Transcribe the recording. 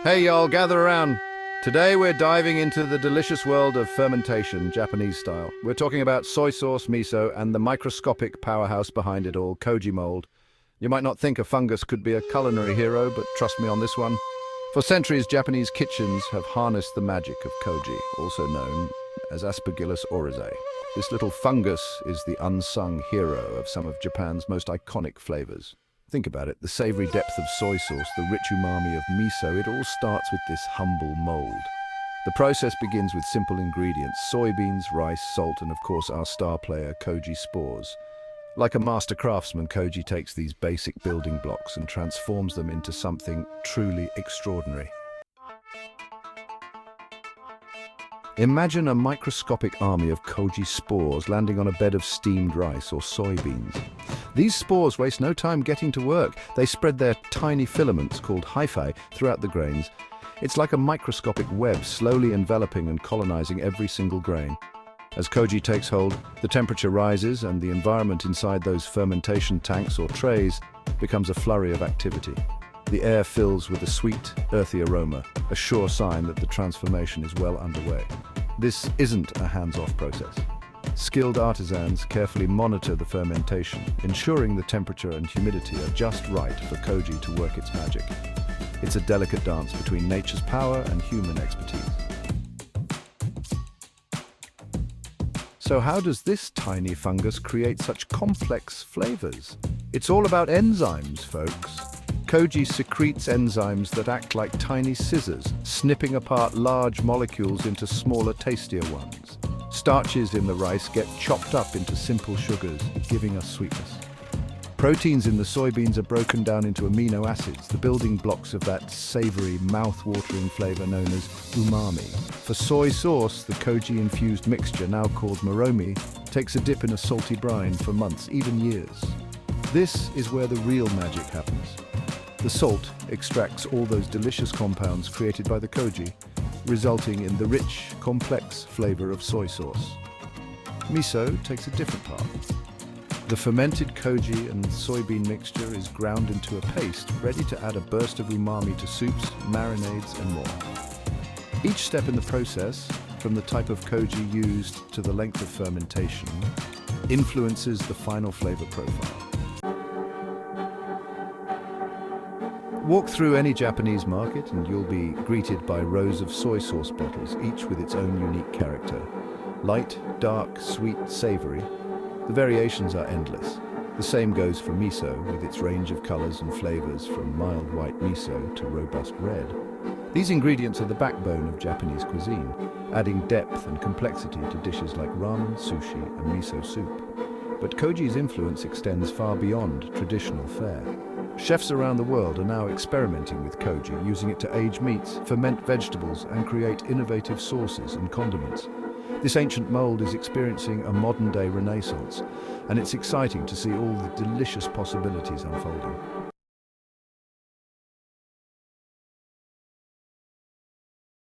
Hey y'all, gather around. Today we're diving into the delicious world of fermentation, Japanese style. We're talking about soy sauce, miso, and the microscopic powerhouse behind it all, Koji mold. You might not think a fungus could be a culinary hero, but trust me on this one. For centuries, Japanese kitchens have harnessed the magic of Koji, also known as Aspergillus Oryzae. This little fungus is the unsung hero of some of Japan's most iconic flavors. Think about it, the savory depth of soy sauce, the rich umami of miso, it all starts with this humble mold. The process begins with simple ingredients, soybeans, rice, salt, and of course our star player, Koji spores. Like a master craftsman, Koji takes these basic building blocks and transforms them into something truly extraordinary. Imagine a microscopic army of Koji spores landing on a bed of steamed rice or soybeans. These spores waste no time getting to work. They spread their tiny filaments, called hyphae, throughout the grains. It's like a microscopic web, slowly enveloping and colonizing every single grain. As Koji takes hold, the temperature rises and the environment inside those fermentation tanks or trays becomes a flurry of activity. The air fills with a sweet, earthy aroma, a sure sign that the transformation is well underway. This isn't a hands-off process. Skilled artisans carefully monitor the fermentation, ensuring the temperature and humidity are just right for Koji to work its magic. It's a delicate dance between nature's power and human expertise. So how does this tiny fungus create such complex flavors? It's all about enzymes, folks. Koji secretes enzymes that act like tiny scissors, snipping apart large molecules into smaller, tastier ones. Starches in the rice get chopped up into simple sugars, giving us sweetness. Proteins in the soybeans are broken down into amino acids, the building blocks of that savory, mouth-watering flavor known as umami. For soy sauce, the Koji-infused mixture, now called miromi, takes a dip in a salty brine for months, even years. This is where the real magic happens. The salt extracts all those delicious compounds created by the Koji, resulting in the rich, complex flavor of soy sauce. Miso takes a different path. The fermented Koji and soybean mixture is ground into a paste, ready to add a burst of umami to soups, marinades, and more. Each step in the process, from the type of Koji used to the length of fermentation, influences the final flavor profile. Walk through any Japanese market and you'll be greeted by rows of soy sauce bottles, each with its own unique character. Light, dark, sweet, savory. The variations are endless. The same goes for miso, with its range of colors and flavors from mild white miso to robust red. These ingredients are the backbone of Japanese cuisine, adding depth and complexity to dishes like ramen, sushi, and miso soup. But Koji's influence extends far beyond traditional fare. Chefs around the world are now experimenting with Koji, using it to age meats, ferment vegetables, and create innovative sauces and condiments. This ancient mold is experiencing a modern-day renaissance, and it's exciting to see all the delicious possibilities unfolding.